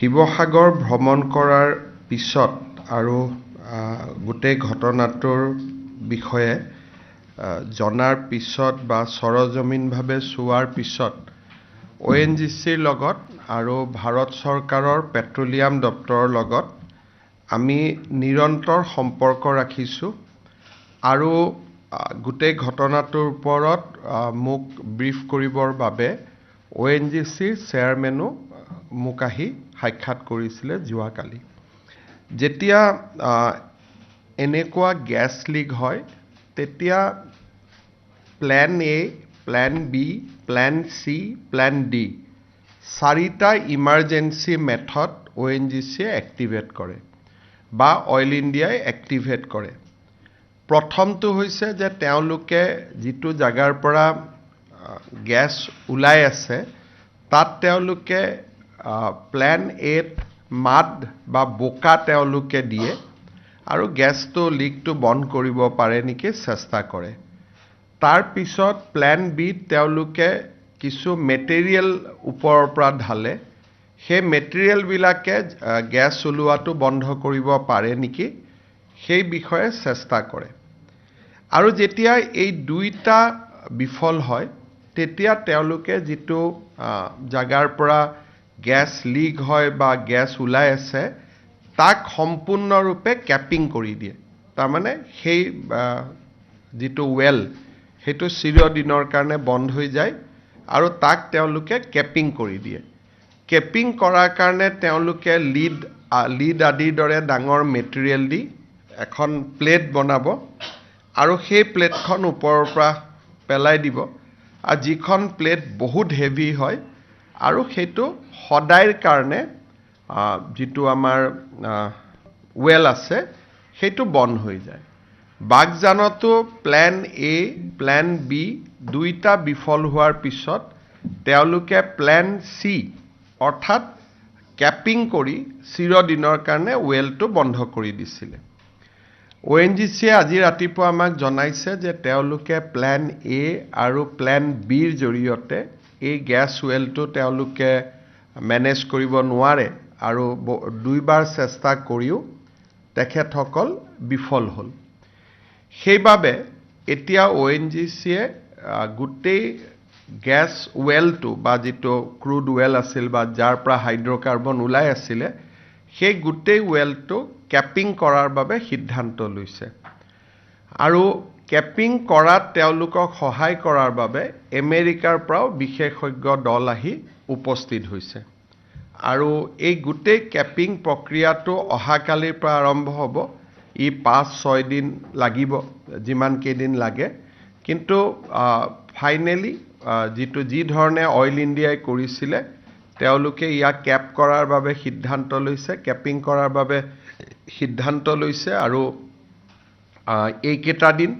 শিৱসাগৰ ভ্ৰমণ কৰাৰ পিছত আৰু গোটেই ঘটনাটোৰ বিষয়ে জনাৰ পিছত বা সৰজমিনভাৱে চোৱাৰ পিছত ONGCৰ লগত আৰু ভাৰত চৰকাৰৰ পেট্ৰলিয়াম দপ্তৰৰ লগত আমি নিৰন্তৰ সম্পৰ্ক ৰাখিছোঁ আৰু গোটেই ঘটনাটোৰ ওপৰত মোক ব্ৰিফ কৰিবৰ বাবে ONGCৰ চেয়াৰমেনো মোক আহি সাক্ষাৎ কৰিছিলে যোৱাকালি। যেতিয়া এনেকুৱা গেছ লিক হয় তেতিয়া plan A, plan B, plan C, plan D চাৰিটা ইমাৰ্জেন্সি মেথড ONGCয়ে এক্টিভেট কৰে বা অইল ইণ্ডিয়াই এক্টিভেট কৰে। প্ৰথমটো হৈছে যে তেওঁলোকে যিটো জাগাৰ পৰা গেছ ওলাই আছে তাত তেওঁলোকে প্ল্যান এত মাড বা বোকা তেওঁলোকে দিয়ে আৰু গেছটো লিকটো বন্ধ কৰিব পাৰে নেকি চেষ্টা কৰে। তাৰ পিছত প্ল্যান বি তেওঁলোকে কিছু মেটেৰিয়েল ওপৰৰ পৰা ঢালে, সেই মেটেৰিয়েলবিলাকে গেছ ওলোৱাটো বন্ধ কৰিব পাৰে নেকি সেই বিষয়ে চেষ্টা কৰে। আৰু যেতিয়া এই দুইটা বিফল হয় তেতিয়া তেওঁলোকে যিটো জাগাৰ পৰা গেছ লিক হয় বা গেছ ওলাই আছে তাক সম্পূৰ্ণৰূপে ক্যাপিং কৰি দিয়ে। তাৰমানে সেই যিটো ৱেল সেইটো চিৰদিনৰ কাৰণে বন্ধ হৈ যায় আৰু তাক তেওঁলোকে ক্যাপিং কৰি দিয়ে। ক্যাপিং কৰাৰ কাৰণে তেওঁলোকে লিড আদিৰ দৰে ডাঙৰ মেটেৰিয়েল দি এখন প্লেট বনাব আৰু সেই প্লেটখন ওপৰৰ পৰা পেলাই দিব আৰু যিখন প্লেট বহুত হেভি হয় আৰু সেইটো সদায়ৰ কাৰণে যিটো আমাৰ ৱেল আছে সেইটো বন্ধ হৈ যায়। বাগজানতো প্ল্যান এ, প্ল্যান বি দুইটা বিফল হোৱাৰ পিছত তেওঁলোকে প্ল্যান সি অৰ্থাৎ ক্যাপিং কৰি চিৰদিনৰ কাৰণে ৱেলটো বন্ধ কৰি দিছিলে। ONGCয়ে আজি ৰাতিপুৱা আমাক জনাইছে যে তেওঁলোকে প্ল্যান এ আৰু প্ল্যান বিৰ জৰিয়তে এই গেছ ৱেলটো তেওঁলোকে মেনেজ কৰিব নোৱাৰে আৰু দুইবাৰ চেষ্টা কৰিও তেখেতসকল বিফল হ'ল। সেইবাবে এতিয়া ONGCয়ে গোটেই গেছ ৱেলটো বা যিটো ক্ৰুড ৱেল আছিল বা যাৰ পৰা হাইড্ৰকাৰ্বন ওলাই আছিলে সেই গোটেই ৱেলটো ক্যাপিং কৰাৰ বাবে সিদ্ধান্ত লৈছে আৰু ক্যাপিং কৰাত তেওঁলোকক সহায় কৰাৰ বাবে আমেৰিকাৰ পৰাও বিশেষজ্ঞ দল আহি উপস্থিত হৈছে আৰু এই গোটেই ক্যাপিং প্ৰক্ৰিয়াটো অহাকালিৰ পৰা আৰম্ভ হ'ব। ই 5-6 দিন লাগিব, যিমান কেইদিন লাগে, কিন্তু ফাইনেলি যি ধৰণে অইল ইণ্ডিয়াই কৰিছিলে তেওঁলোকে ইয়াক ক্যাপ কৰাৰ বাবে সিদ্ধান্ত লৈছে, ক্যাপিং কৰাৰ বাবে সিদ্ধান্ত লৈছে আৰু এইকেইটা দিন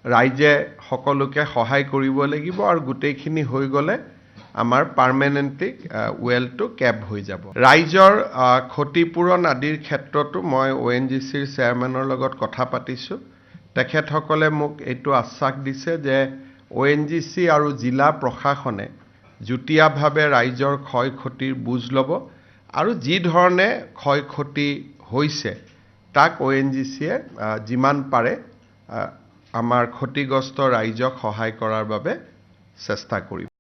ৰাইজে সকলোকে সহায় কৰিব লাগিব আৰু গোটেইখিনি হৈ গ'লে আমাৰ পাৰ্মানেণ্টলি ৱেলটো ক্যাপ হৈ যাব। ৰাইজৰ ক্ষতিপূৰণ আদিৰ ক্ষেত্ৰতো মই ONGCৰ চেয়াৰমেনৰ লগত কথা পাতিছোঁ। তেখেতসকলে মোক এইটো আশ্বাস দিছে যে ONGC আৰু জিলা প্ৰশাসনে যুটীয়াভাৱে ৰাইজৰ ক্ষয় ক্ষতিৰ বুজ ল'ব আৰু যি ধৰণে ক্ষয় ক্ষতি হৈছে তাক ONGCয়ে যিমান পাৰে আমাৰ ক্ষতিগ্ৰস্ত ৰাইজক সহায় কৰাৰ বাবে চেষ্টা কৰিব।